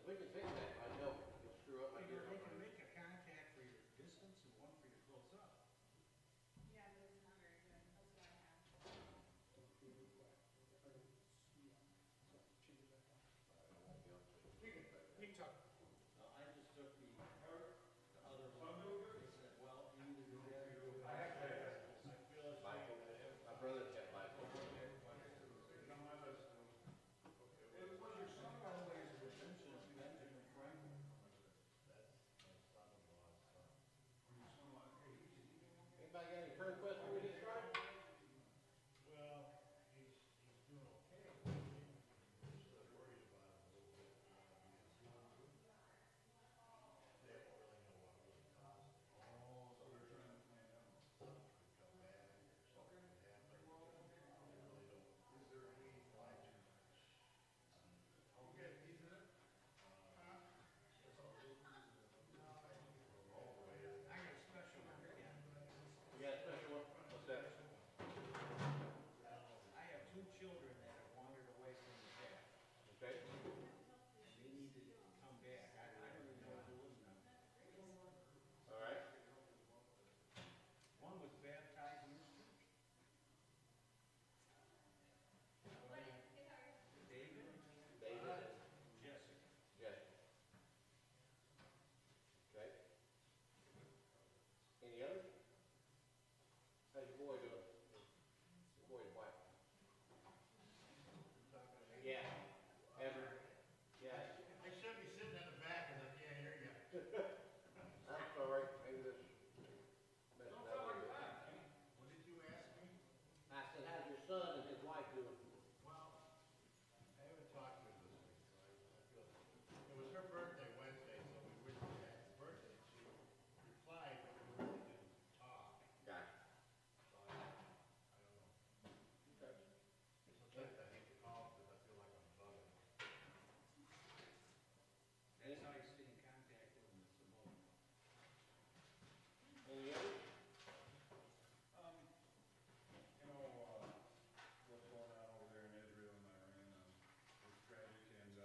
We can fix that, I know, you'll screw up my They deal. can make a contact for your distance and one for your close up. Yeah, but it's not very good. That's what I have. We took, I just took the other one. They said, well, you need to do that. I feel it's Michael, my brother kept Michael. it was your son always a retention of Benjamin Franklin. Anybody got any current questions we didn't try? Well, he's doing okay. Just worried about him a little bit. They don't really know what really caused it. Oh, so they're trying to find out. Something could come back or something could happen. They really don't. Is there any fly too much? Okay, he's in it? I got a special one again. You got a special one? What's that? I have two children that have wandered away from the path, Okay, and they need to come back. I don't even know what to do with them. all right. One was baptized in this church. David, David and Jessica. Jessica. Okay. Any others? How's your boy doing? Your boy's wife? Yeah. Ever? Yeah. They should be sitting in the back and I can't hear you. I'm sorry, maybe this messed Don't up. tell her that. What did you ask me? I said, how's your son and his wife doing? Well, I haven't talked to her this week, so I feel, it was her birthday Wednesday, so we wished her happy birthday. She replied, but we really didn't talk. Gotcha. So I don't know. Okay. Sometimes I hate to call because I feel like I'm bugging. That's how you stay in contact with them, it's a moment. Any others? You know, what's going on over there in Israel and Iran, it's tragic, and we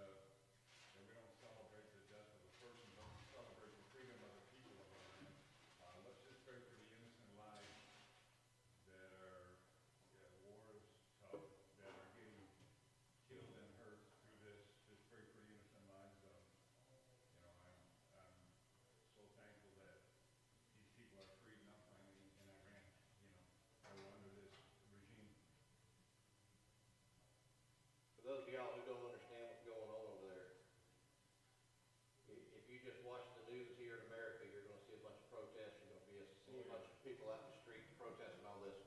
don't celebrate the death of a person, but we celebrate the freedom of the people of Iran. Let's just pray for the innocent lives that are, war is tough, that are getting killed and hurt through this. Just pray for the innocent lives. You know, I'm so thankful that these people are free now finally in Iran, you know, under this regime. For those of y'all who don't understand what's going on over there, if you just watch the news here in America, you're gonna see a bunch of protests, you're gonna see a bunch of people out in the street protesting all this.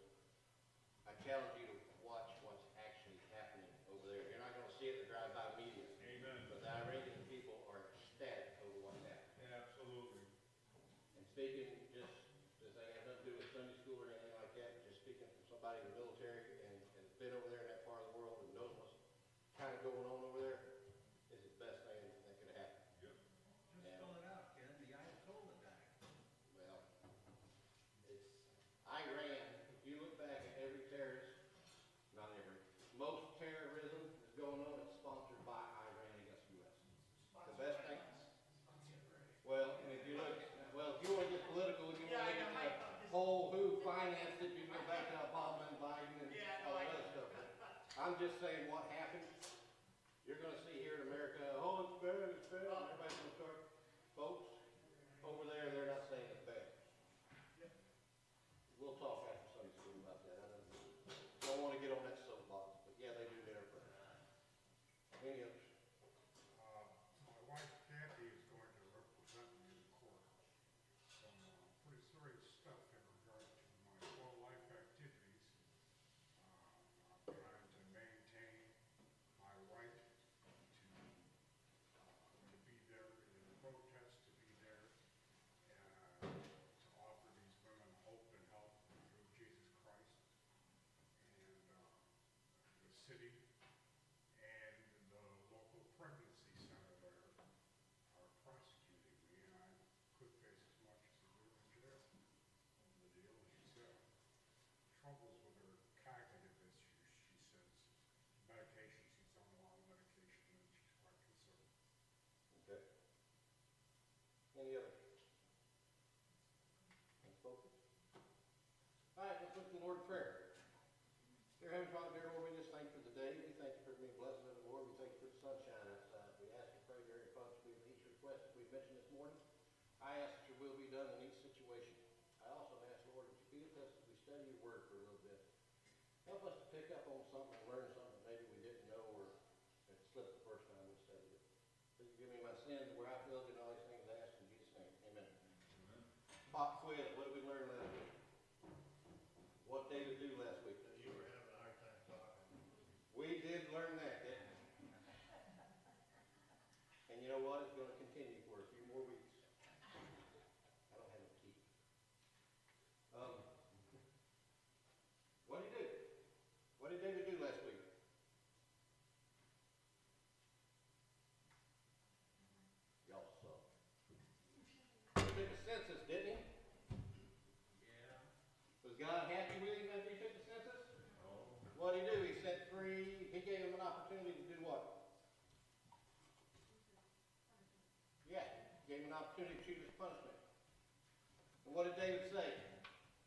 I challenge you to watch what's actually happening over there. You're not gonna see it in the drive-by media. Amen. But the Iranian people are ecstatic over what's happening. Absolutely. And speaking, just, this ain't got nothing to do with Sunday school or anything like that, but just speaking from somebody in the military and has been over there in that part of the world and knows what's kind of going on over there, is the best thing that could happen. Yep. Just Yeah. fill it out, Ken, the Ayatollah guy. Well, it's Iran. If you look back at every terrorist, not every, most terrorism that's going on, it's sponsored by Iran against the U.S. The best thing. Well, and if you look, well, if you want to get political, if you want to look at the whole who financed it, you can go back to Obama and Biden and all that other stuff. I'm just saying what happened. You're going to see here in America, oh, it's bad, it's bad. Everybody's going to start, folks, over there, they're not saying it's bad. We'll talk after Sunday school about that. I don't want to get on that soapbox, but yeah, they do their part. Any others? My wife Kathy is going to represent me in court. Some pretty serious stuff in regard to my whole life activities. I'm trying to maintain my right to be there in the protest, to be there, and to offer these women hope and help through Jesus Christ. And the city and the I ask that your will be done in each situation. I also ask, Lord, that you be with us as we study your word for a little bit. Help us to pick up on something and learn something maybe we didn't know or it slipped the first time we studied it. Please forgive me my sins where I failed you and all these things I ask in Jesus' name. Amen. Pop quiz, what did we learn last week? What David do last week? That you were having a hard time talking. We did learn that, didn't we? And you know what? It's going to continue for a few more weeks. I don't have a key. What did he do? What did David do last week? Y'all suck. He took a census, didn't he? Yeah. Was God happy with him after he took the census? No. What did he do? He gave him an opportunity to do what? Yeah, gave him an opportunity to choose his punishment. And what did David say?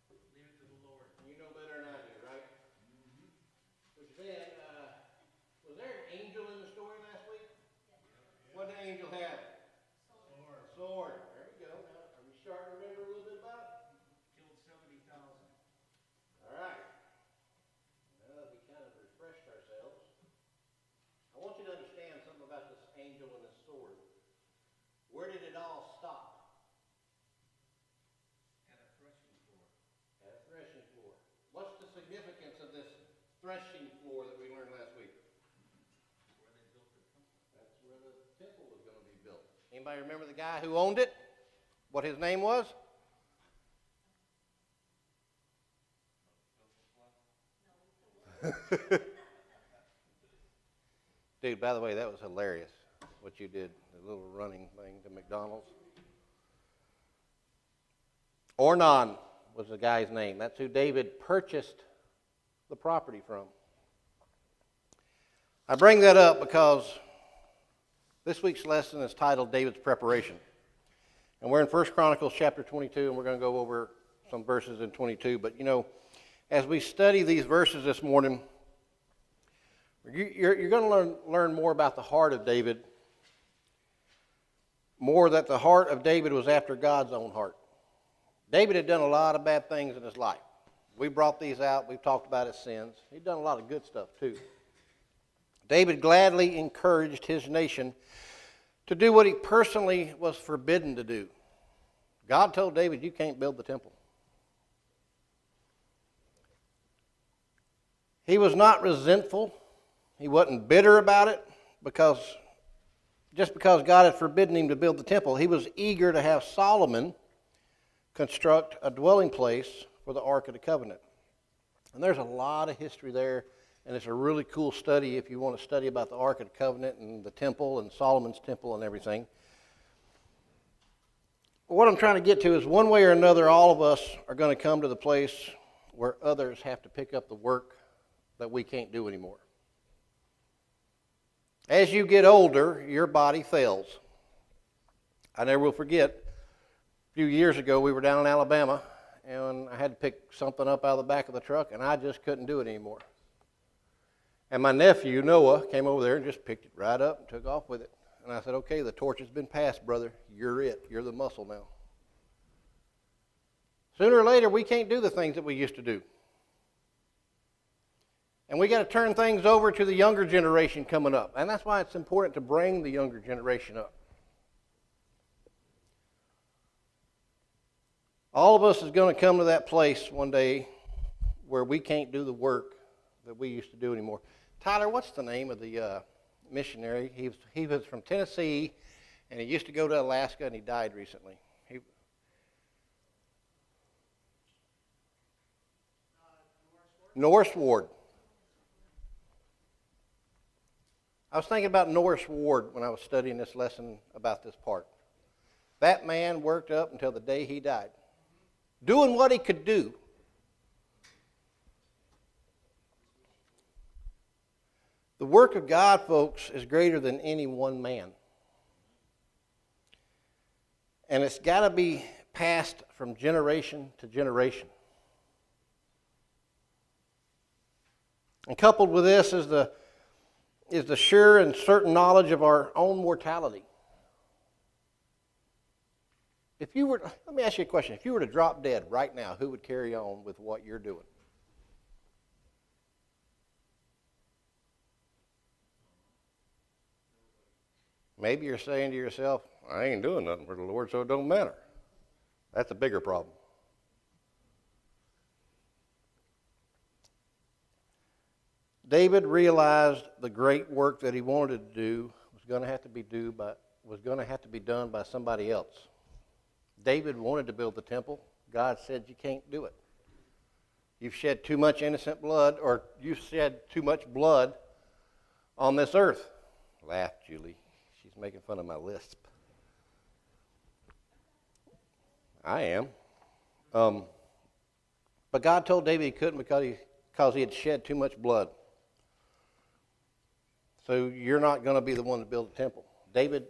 Leave it to the Lord. You know better than I do, right? Mm-hmm. Which then, was there an angel in the story last week? Yeah. What did the angel have? Sword. Sword. There we go. Now, are we starting to remember a little bit about it? Killed 70,000. All right. Now that we kind of refreshed ourselves, I want you to understand something about this angel and this sword. Where did it all stop? At a threshing floor. At a threshing floor. What's the significance of this threshing floor that we learned last week? Where they built the temple. That's where the temple was going to be built. Anybody remember the guy who owned it? What his name was? Dude, by the way, that was hilarious, what you did, the little running thing to McDonald's. Ornan was the guy's name. That's who David purchased the property from. I bring that up because this week's lesson is titled David's Preparation. And we're in 1 Chronicles chapter 22, and we're going to go over some verses in 22. But, you know, as we study these verses this morning, you're going to learn more about the heart of David, more that the heart of David was after God's own heart. David had done a lot of bad things in his life. We brought these out. We've talked about his sins. He'd done a lot of good stuff, too. David gladly encouraged his nation to do what he personally was forbidden to do. God told David, you can't build the temple. He was not resentful. He wasn't bitter about it just because God had forbidden him to build the temple. He was eager to have Solomon construct a dwelling place for the Ark of the Covenant. And there's a lot of history there, and it's a really cool study if you want to study about the Ark of the Covenant and the temple and Solomon's temple and everything. What I'm trying to get to is one way or another, all of us are going to come to the place where others have to pick up the work that we can't do anymore. As you get older, your body fails. I never will forget, a few years ago, we were down in Alabama, and I had to pick something up out of the back of the truck, and I just couldn't do it anymore. And my nephew, Noah, came over there and just picked it right up and took off with it. And I said, okay, the torch has been passed, brother. You're it. You're the muscle now. Sooner or later, we can't do the things that we used to do. And we got to turn things over to the younger generation coming up. And that's why it's important to bring the younger generation up. All of us is going to come to that place one day where we can't do the work that we used to do anymore. Tyler, what's the name of the missionary? He was from Tennessee, and he used to go to Alaska, and he died recently. Norris Ward. I was thinking about Norris Ward when I was studying this lesson about this part. That man worked up until the day he died, doing what he could do. The work of God, folks, is greater than any one man. And it's got to be passed from generation to generation. And coupled with this is the sure and certain knowledge of our own mortality. If you were, let me ask you a question. If you were to drop dead right now, who would carry on with what you're doing? Maybe you're saying to yourself, I ain't doing nothing for the Lord, so it don't matter. That's a bigger problem. David realized the great work that he wanted to do was going to have to be done by somebody else. David wanted to build the temple. God said, you can't do it. You've shed too much innocent blood, or you've shed too much blood on this earth. Laugh, Julie. She's making fun of my lisp. I am. But God told David he couldn't because he had shed too much blood. So you're not going to be the one to build the temple. David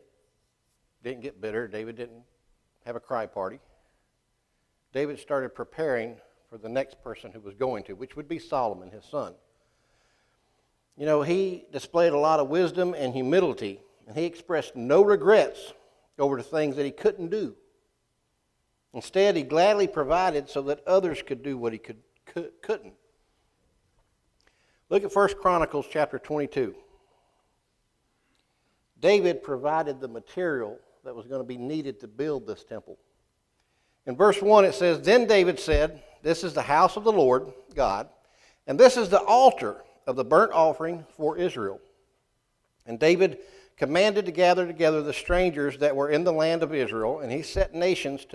didn't get bitter. David didn't have a cry party. David started preparing for the next person who was going to, which would be Solomon, his son. You know, he displayed a lot of wisdom and humility, and he expressed no regrets over the things that he couldn't do. Instead, he gladly provided so that others could do what he couldn't. Look at 1 Chronicles chapter 22. David provided the material that was going to be needed to build this temple. In verse 1 it says, Then David said, This is the house of the Lord God, and this is the altar of the burnt offering for Israel. And David commanded to gather together the strangers that were in the land of Israel, and he set nations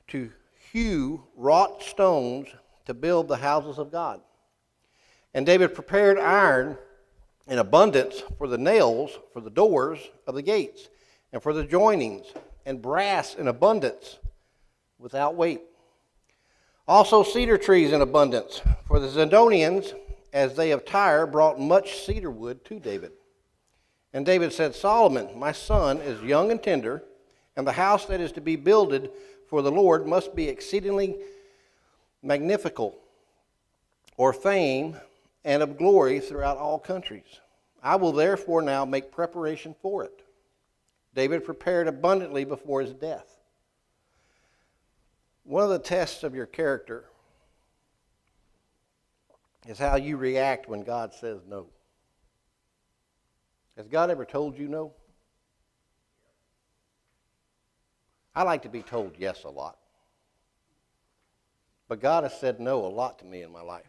to hew wrought stones to build the houses of God. And David prepared iron in abundance for the nails, for the doors of the gates, and for the joinings, and brass in abundance without weight. Also cedar trees in abundance, for the Zidonians, as they of Tyre, brought much cedar wood to David. And David said, Solomon, my son, is young and tender, and the house that is to be builded for the Lord must be exceedingly magnifical, or fame, and of glory throughout all countries. I will therefore now make preparation for it. David prepared abundantly before his death. One of the tests of your character is how you react when God says no. Has God ever told you no? I like to be told yes a lot. But God has said no a lot to me in my life.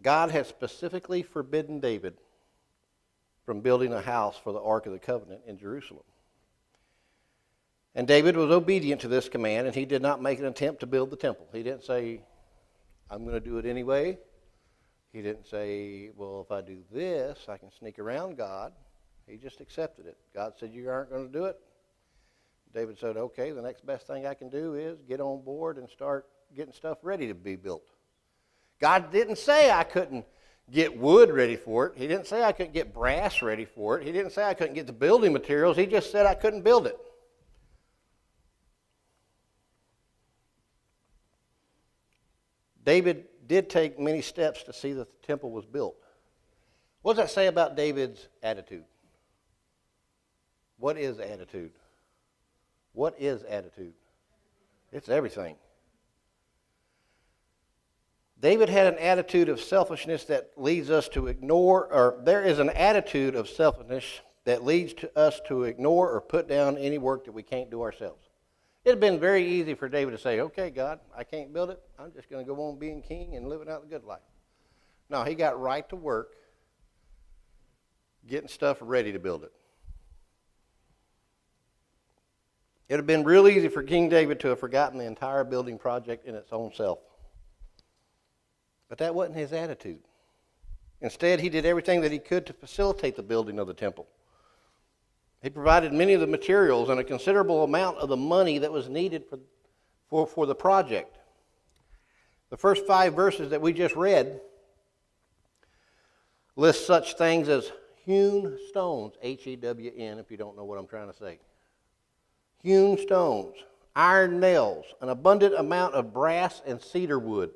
God has specifically forbidden David from building a house for the Ark of the Covenant in Jerusalem. And David was obedient to this command, and he did not make an attempt to build the temple. He didn't say, I'm going to do it anyway. He didn't say, well, if I do this, I can sneak around God. He just accepted it. God said, you aren't going to do it. David said, okay, the next best thing I can do is get on board and start getting stuff ready to be built. God didn't say I couldn't get wood ready for it. He didn't say I couldn't get brass ready for it. He didn't say I couldn't get the building materials. He just said I couldn't build it. David did take many steps to see that the temple was built. What does that say about David's attitude? What is attitude? What is attitude? It's everything. David had an attitude of selfishness that leads us to ignore, or there is an attitude of selfishness that leads to us to ignore or put down any work that we can't do ourselves. It had been very easy for David to say, okay, God, I can't build it. I'm just going to go on being king and living out the good life. No, he got right to work getting stuff ready to build it. It would have been real easy for King David to have forgotten the entire building project in its own self. But that wasn't his attitude. Instead, he did everything that he could to facilitate the building of the temple. He provided many of the materials and a considerable amount of the money that was needed for the project. The first 5 verses that we just read list such things as hewn stones, H-E-W-N, if you don't know what I'm trying to say. Hewn stones, iron nails, an abundant amount of brass and cedar wood.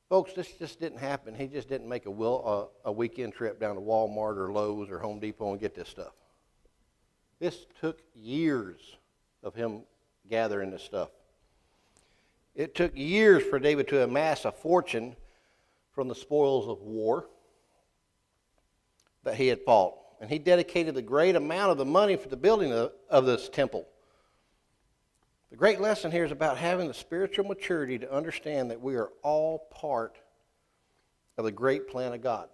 Folks, this just didn't happen. He just didn't make a weekend trip down to Walmart or Lowe's or Home Depot and get this stuff. This took years of him gathering this stuff. It took years for David to amass a fortune from the spoils of war that he had fought. And he dedicated a great amount of the money for the building of this temple. The great lesson here is about having the spiritual maturity to understand that we are all part of the great plan of God.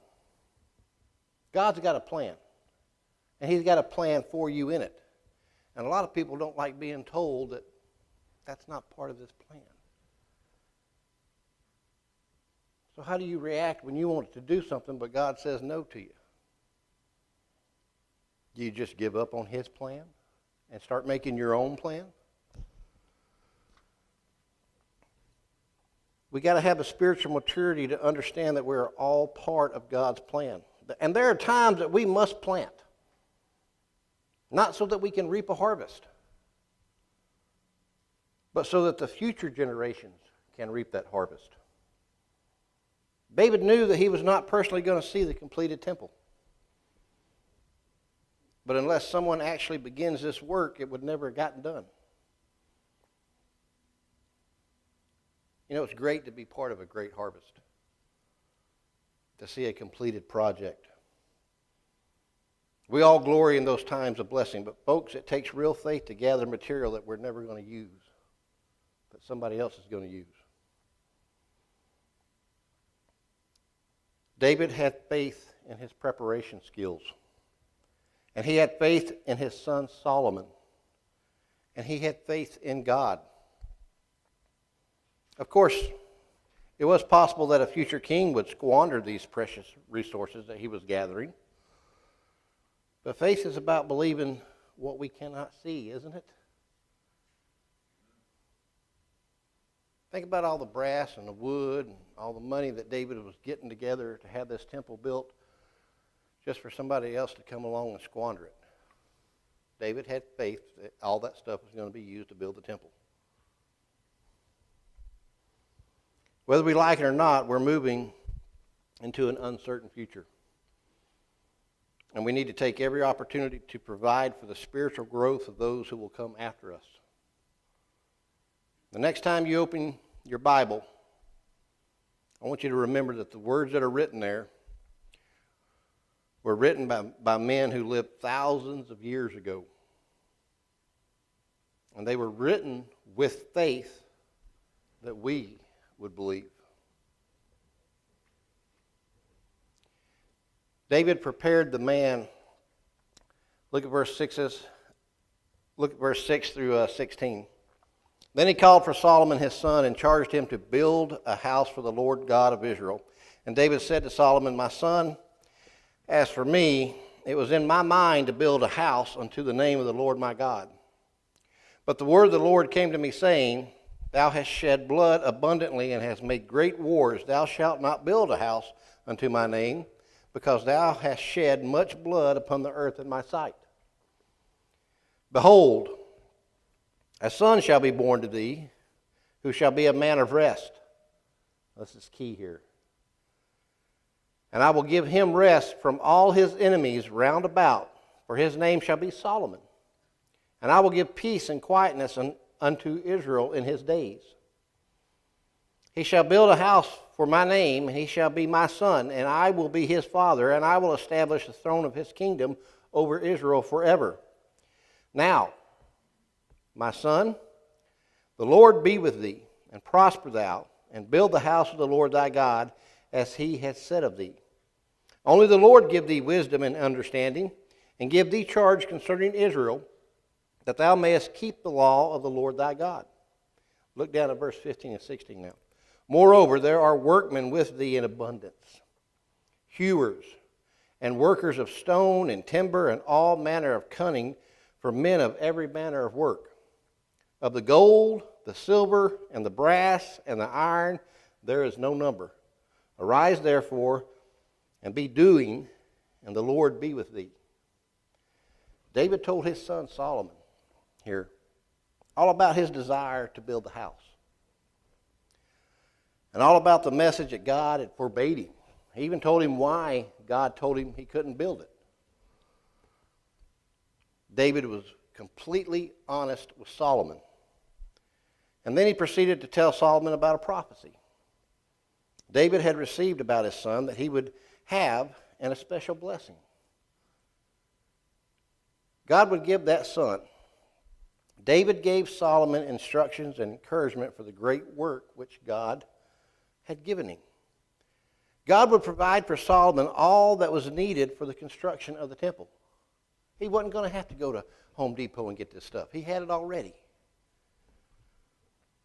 God's got a plan, and he's got a plan for you in it. And a lot of people don't like being told that that's not part of this plan. So how do you react when you want to do something but God says no to you? Do you just give up on his plan and start making your own plan? We got to have the spiritual maturity to understand that we're all part of God's plan. And there are times that we must plant. Not so that we can reap a harvest, but so that the future generations can reap that harvest. David knew that he was not personally going to see the completed temple. But unless someone actually begins this work, it would never have gotten done. You know, it's great to be part of a great harvest, to see a completed project. We all glory in those times of blessing, but folks, it takes real faith to gather material that we're never going to use, that somebody else is going to use. David had faith in his preparation skills, and he had faith in his son Solomon, and he had faith in God. Of course, it was possible that a future king would squander these precious resources that he was gathering. But faith is about believing what we cannot see, isn't it? Think about all the brass and the wood and all the money that David was getting together to have this temple built just for somebody else to come along and squander it. David had faith that all that stuff was going to be used to build the temple. Whether we like it or not, we're moving into an uncertain future. And we need to take every opportunity to provide for the spiritual growth of those who will come after us. The next time you open your Bible, I want you to remember that the words that are written there were written by men who lived thousands of years ago. And they were written with faith that we would believe. David prepared the man. Look at verse 6 through 16. Then he called for Solomon his son and charged him to build a house for the Lord God of Israel. And David said to Solomon, "My son, as for me, it was in my mind to build a house unto the name of the Lord my God. But the word of the Lord came to me, saying, Thou hast shed blood abundantly and hast made great wars. Thou shalt not build a house unto my name, because thou hast shed much blood upon the earth in my sight. Behold, a son shall be born to thee, who shall be a man of rest." This is key here. "And I will give him rest from all his enemies round about, for his name shall be Solomon. And I will give peace and quietness unto Israel in his days. He shall build a house for my name, and he shall be my son, and I will be his father, and I will establish the throne of his kingdom over Israel forever. Now, my son, the Lord be with thee, and prosper thou, and build the house of the Lord thy God, as he has said of thee. Only the Lord give thee wisdom and understanding, and give thee charge concerning Israel, that thou mayest keep the law of the Lord thy God." Look down at verse 15 and 16 now. "Moreover, there are workmen with thee in abundance, hewers, and workers of stone and timber, and all manner of cunning, for men of every manner of work. Of the gold, the silver, and the brass, and the iron, there is no number. Arise, therefore, and be doing, and the Lord be with thee." David told his son Solomon here all about his desire to build the house. and all about the message that God had forbade him. He even told him why God told him he couldn't build it. David was completely honest with Solomon. And then he proceeded to tell Solomon about a prophecy David had received about his son that he would have and a special blessing. God would give that son. David gave Solomon instructions and encouragement for the great work which God had given him. God would provide for Solomon all that was needed for the construction of the temple. He wasn't going to have to go to Home Depot and get this stuff. He had it already.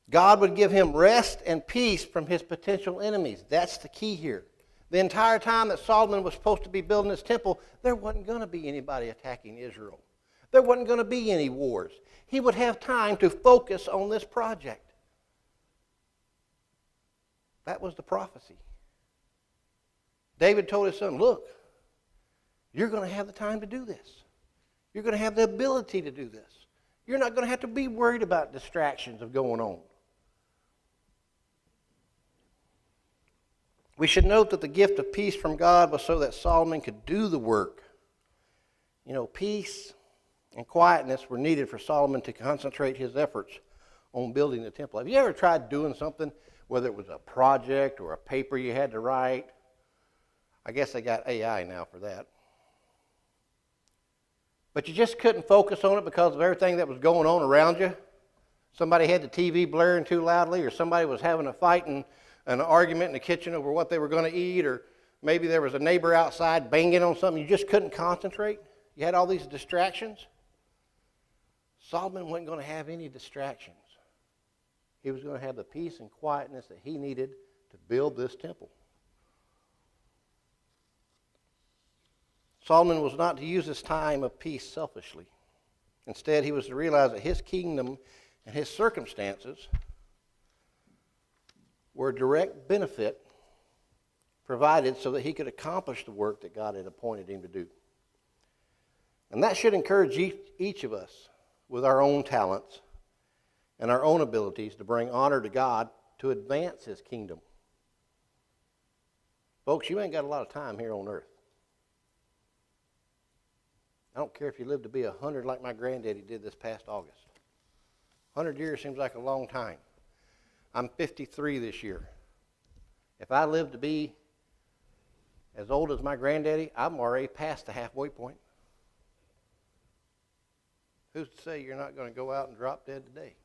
God would give him rest and peace from his potential enemies. That's the key here. The entire time that Solomon was supposed to be building this temple, there wasn't going to be anybody attacking Israel. There wasn't going to be any wars. He would have time to focus on this project. That was the prophecy. David told his son, look, you're going to have the time to do this. You're going to have the ability to do this. You're not going to have to be worried about distractions of going on. We should note that the gift of peace from God was so that Solomon could do the work. You know, peace and quietness were needed for Solomon to concentrate his efforts on building the temple. Have you ever tried doing something, whether it was a project or a paper you had to write? I guess they got AI now for that. But you just couldn't focus on it because of everything that was going on around you. Somebody had the TV blaring too loudly, or somebody was having a fight and an argument in the kitchen over what they were going to eat, or maybe there was a neighbor outside banging on something. You just couldn't concentrate. You had all these distractions. Solomon wasn't going to have any distractions. He was going to have the peace and quietness that he needed to build this temple. Solomon was not to use his time of peace selfishly. Instead, he was to realize that his kingdom and his circumstances were a direct benefit provided so that he could accomplish the work that God had appointed him to do. And that should encourage each of us with our own talents and our own abilities to bring honor to God to advance his kingdom. Folks, you ain't got a lot of time here on earth. I don't care if you live to be 100 like my granddaddy did this past August. 100 years seems like a long time. I'm 53 this year. If I live to be as old as my granddaddy, I'm already past the halfway point. Who's to say you're not going to go out and drop dead today?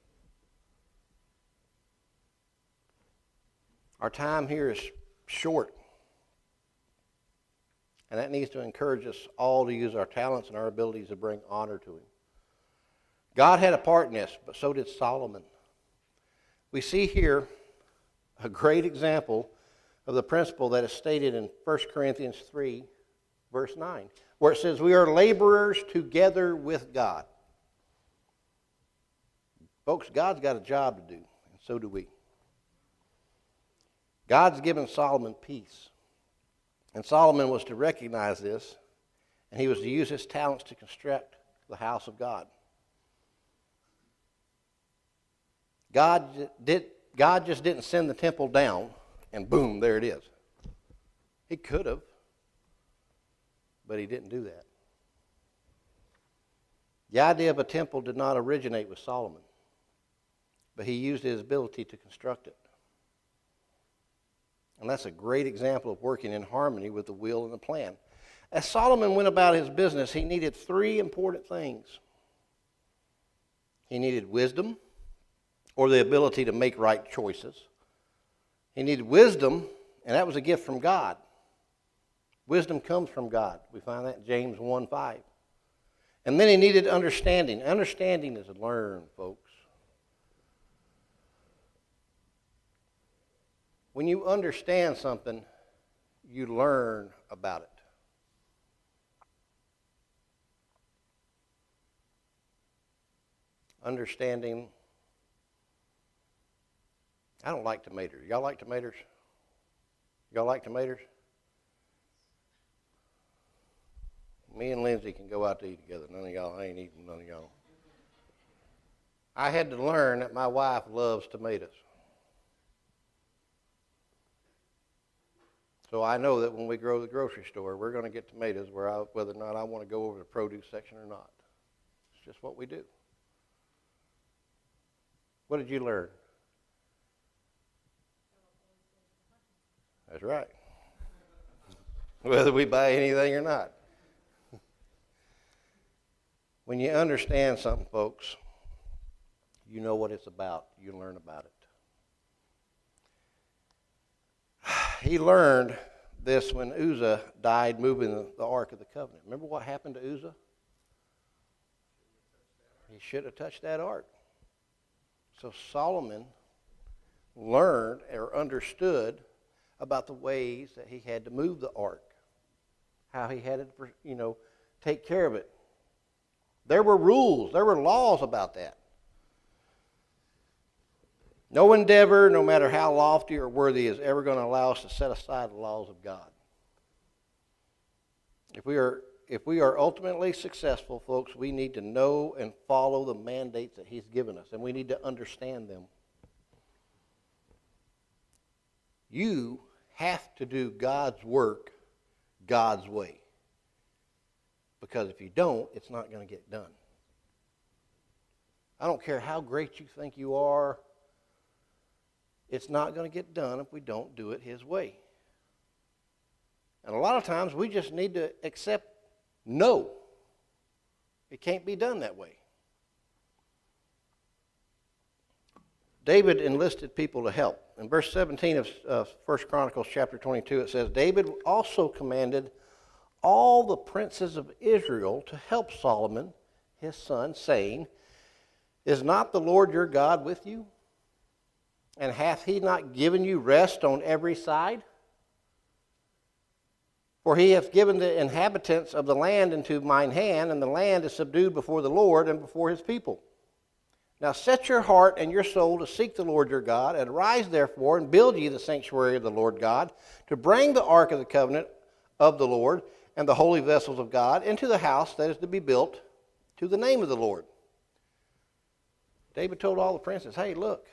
Our time here is short. And that needs to encourage us all to use our talents and our abilities to bring honor to him. God had a part in this, but so did Solomon. We see here a great example of the principle that is stated in 1 Corinthians 3, verse 9, where it says, we are laborers together with God. Folks, God's got a job to do, and so do we. God's given Solomon peace. And Solomon was to recognize this, and he was to use his talents to construct the house of God. God just didn't send the temple down, and boom, there it is. He could have, but he didn't do that. The idea of a temple did not originate with Solomon, but he used his ability to construct it. And that's a great example of working in harmony with the will and the plan. As Solomon went about his business, he needed three important things. He needed wisdom, or the ability to make right choices. He needed wisdom, and that was a gift from God. Wisdom comes from God. We find that in James 1:5. And then he needed understanding. Understanding is learned, folks. When you understand something, you learn about it. Understanding. I don't like tomatoes. Y'all like tomatoes? Y'all like tomatoes? Me and Lindsay can go out to eat together. None of y'all, I ain't eating none of y'all. I had to learn that my wife loves tomatoes. So I know that when we go to the grocery store, we're going to get tomatoes whether or not I want to go over the produce section or not. It's just what we do. What did you learn? That's right. Whether we buy anything or not. When you understand something, folks, you know what it's about. You learn about it. He learned this when Uzzah died moving the Ark of the Covenant. Remember what happened to Uzzah? He should have touched that ark. So Solomon learned or understood about the ways that he had to move the ark, how he had to, take care of it. There were rules, there were laws about that. No endeavor, no matter how lofty or worthy, is ever going to allow us to set aside the laws of God. If we are ultimately successful, folks, we need to know and follow the mandates that He's given us, and we need to understand them. You have to do God's work God's way. Because if you don't, it's not going to get done. I don't care how great you think you are. It's not going to get done if we don't do it His way. And a lot of times we just need to accept no. It can't be done that way. David enlisted people to help. In verse 17 of 1 Chronicles chapter 22, it says, David also commanded all the princes of Israel to help Solomon, his son, saying, Is not the Lord your God with you? And hath He not given you rest on every side? For He hath given the inhabitants of the land into mine hand, and the land is subdued before the Lord and before His people. Now set your heart and your soul to seek the Lord your God, and arise therefore, and build ye the sanctuary of the Lord God, to bring the ark of the covenant of the Lord, and the holy vessels of God, into the house that is to be built to the name of the Lord. David told all the princes, hey, look,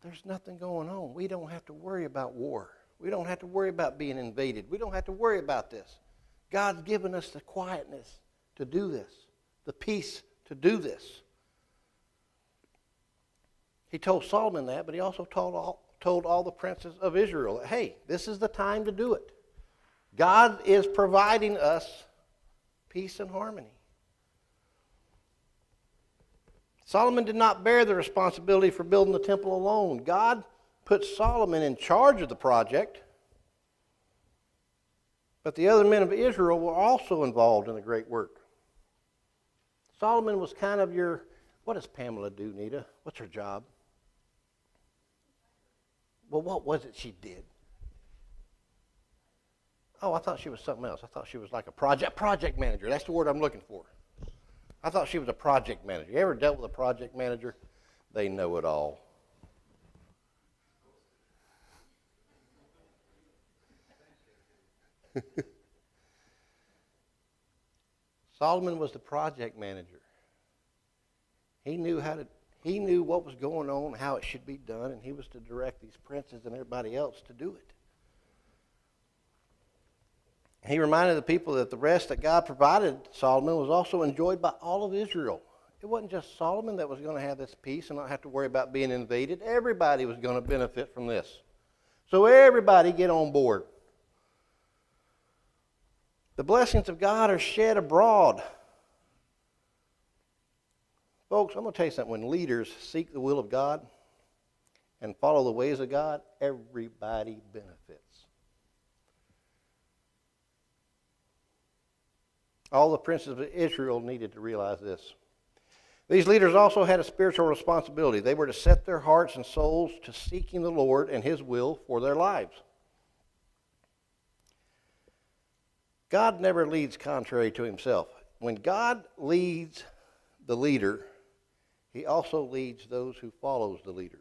there's nothing going on. We don't have to worry about war. We don't have to worry about being invaded. We don't have to worry about this. God's given us the quietness to do this, the peace to do this. He told Solomon that, but he also told all the princes of Israel that, hey, this is the time to do it. God is providing us peace and harmony. Solomon did not bear the responsibility for building the temple alone. God put Solomon in charge of the project, but the other men of Israel were also involved in the great work. Solomon was kind of what does Pamela do, Nita? What's her job? Well, what was it she did? Oh, I thought she was something else. I thought she was like a project manager. That's the word I'm looking for. I thought she was a project manager. You ever dealt with a project manager? They know it all. Solomon was the project manager. He knew what was going on, how it should be done, and he was to direct these princes and everybody else to do it. He reminded the people that the rest that God provided Solomon was also enjoyed by all of Israel. It wasn't just Solomon that was going to have this peace and not have to worry about being invaded. Everybody was going to benefit from this. So everybody get on board. The blessings of God are shed abroad. Folks, I'm going to tell you something. When leaders seek the will of God and follow the ways of God, everybody benefits. All the princes of Israel needed to realize this. These leaders also had a spiritual responsibility. They were to set their hearts and souls to seeking the Lord and His will for their lives. God never leads contrary to Himself. When God leads the leader, He also leads those who follows the leader.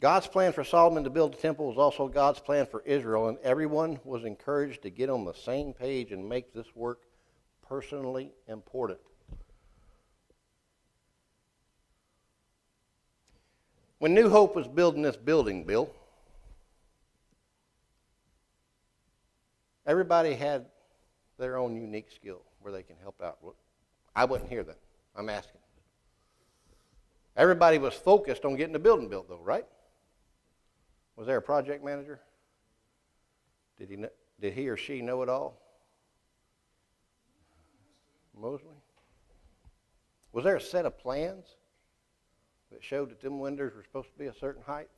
God's plan for Solomon to build the temple was also God's plan for Israel, and everyone was encouraged to get on the same page and make this work personally important. When New Hope was building this building, Bill, Everybody had their own unique skill where they can help out. I wasn't here then. I'm asking. Everybody was focused on getting the building built, though, right? Was there a project manager? Did he or she know it all? Mosley? Was there a set of plans that showed that them windows were supposed to be a certain height?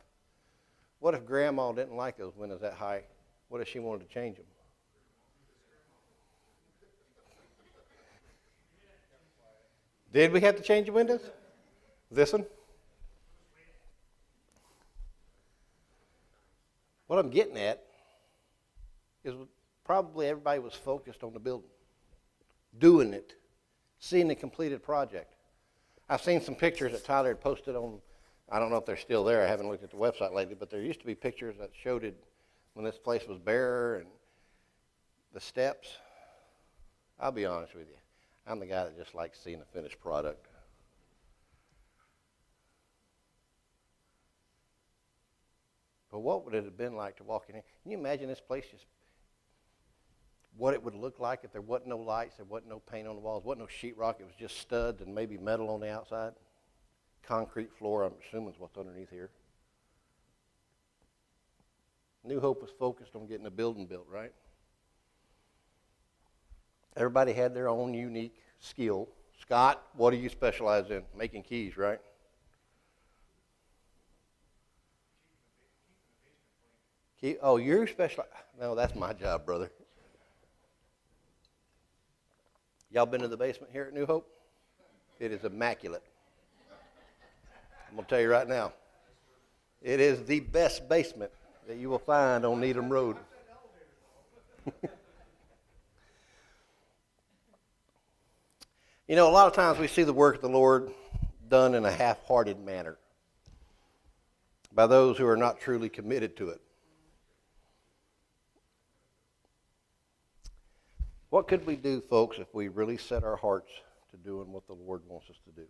What if Grandma didn't like those windows that high? What if she wanted to change them? Did we have to change the windows? This one? What I'm getting at is probably everybody was focused on the building, doing it, seeing the completed project. I've seen some pictures that Tyler had posted on, I don't know if they're still there, I haven't looked at the website lately, but there used to be pictures that showed it when this place was bare and the steps. I'll be honest with you, I'm the guy that just likes seeing the finished product. But what would it have been like to walk in here? Can you imagine this place just, what it would look like if there wasn't no lights, there wasn't no paint on the walls, wasn't no sheetrock, it was just studs and maybe metal on the outside? Concrete floor, I'm assuming is what's underneath here. New Hope was focused on getting a building built, right? Everybody had their own unique skill. Scott, what do you specialize in? Making keys, right? Oh, you're special. No, that's my job, brother. Y'all been to the basement here at New Hope? It is immaculate. I'm going to tell you right now. It is the best basement that you will find on Needham Road. You know, a lot of times we see the work of the Lord done in a half-hearted manner by those who are not truly committed to it. What could we do, folks, if we really set our hearts to doing what the Lord wants us to do?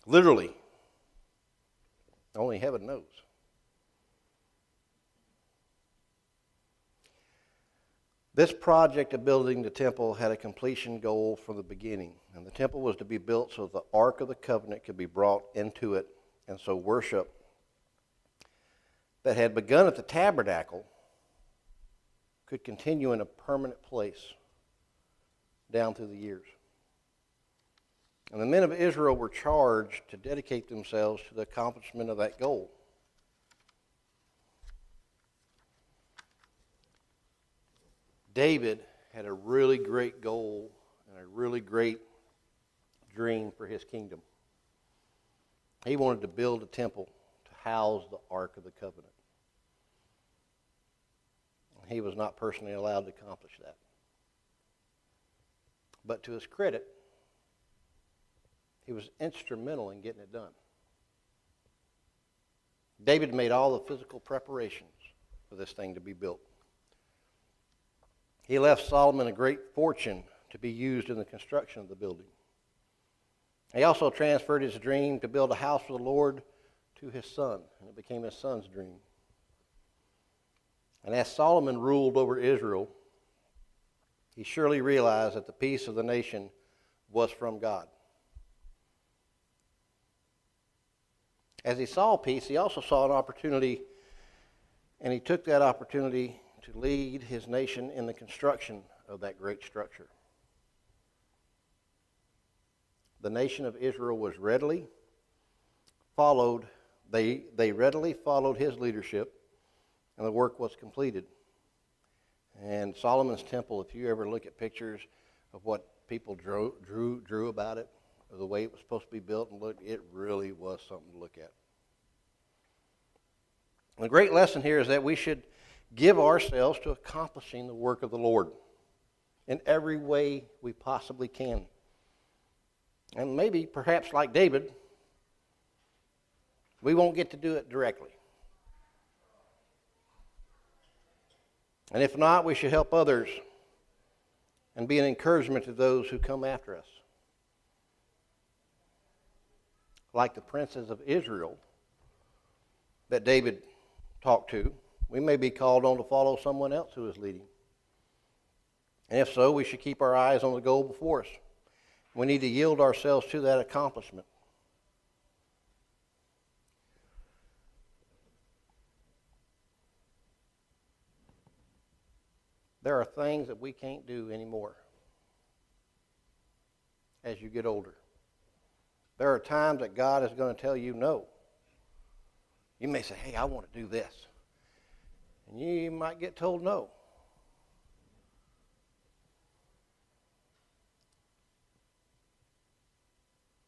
Literally. Only heaven knows. This project of building the temple had a completion goal from the beginning. And the temple was to be built so the Ark of the Covenant could be brought into it. And so worship that had begun at the tabernacle could continue in a permanent place down through the years. And the men of Israel were charged to dedicate themselves to the accomplishment of that goal. David had a really great goal and a really great dream for his kingdom. He wanted to build a temple to house the Ark of the Covenant. He was not personally allowed to accomplish that. But to his credit, he was instrumental in getting it done. David made all the physical preparations for this thing to be built. He left Solomon a great fortune to be used in the construction of the building. He also transferred his dream to build a house for the Lord to his son, and it became his son's dream. And as Solomon ruled over Israel, he surely realized that the peace of the nation was from God. As he saw peace, he also saw an opportunity, and he took that opportunity to lead his nation in the construction of that great structure. The nation of Israel was readily followed, they readily followed his leadership, and the work was completed. And Solomon's temple, if you ever look at pictures of what people drew about it, or the way it was supposed to be built and looked, it really was something to look at. And the great lesson here is that we should give ourselves to accomplishing the work of the Lord in every way we possibly can. And maybe, perhaps like David, we won't get to do it directly. And if not, we should help others and be an encouragement to those who come after us. Like the princes of Israel that David talked to, We may be called on to follow someone else who is leading. And if so, we should keep our eyes on the goal before us. We need to yield ourselves to that accomplishment. There are things that we can't do anymore as you get older. There are times that God is going to tell you no. You may say, hey, I want to do this. And you might get told no.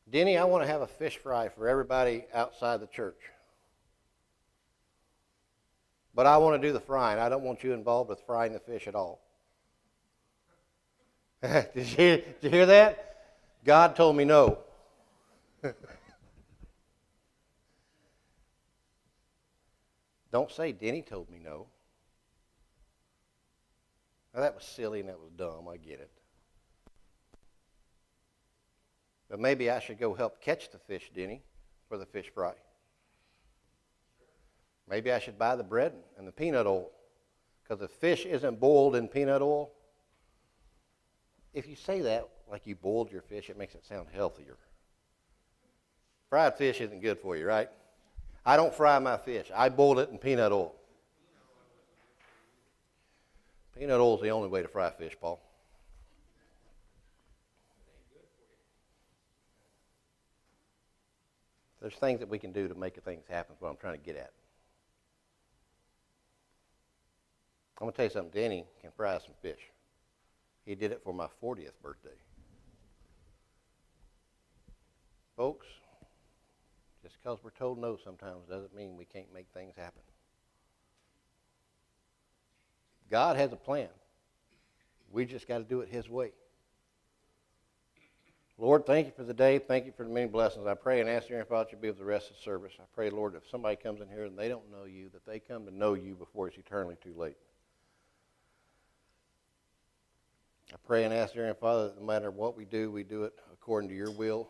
Denny, I want to have a fish fry for everybody outside the church. But I want to do the frying. I don't want you involved with frying the fish at all. Did you hear that? God told me no. Don't say Denny told me no. Now that was silly and that was dumb. I get it. But maybe I should go help catch the fish, Denny, for the fish fry. Maybe I should buy the bread and the peanut oil, because the fish isn't boiled in peanut oil. If you say that like you boiled your fish, it makes it sound healthier. Fried fish isn't good for you, right? I don't fry my fish. I boil it in peanut oil. Peanut oil is the only way to fry fish, Paul. There's things that we can do to make things happen, is what I'm trying to get at. I'm going to tell you something. Danny can fry some fish. He did it for my 40th birthday. Folks, just because we're told no sometimes doesn't mean we can't make things happen. God has a plan. We just got to do it His way. Lord, thank you for the day. Thank you for the many blessings. I pray and ask you, Father, you be with the rest of the service. I pray, Lord, if somebody comes in here and they don't know you, that they come to know you before it's eternally too late. I pray and ask you, Father, that no matter what we do it according to your will.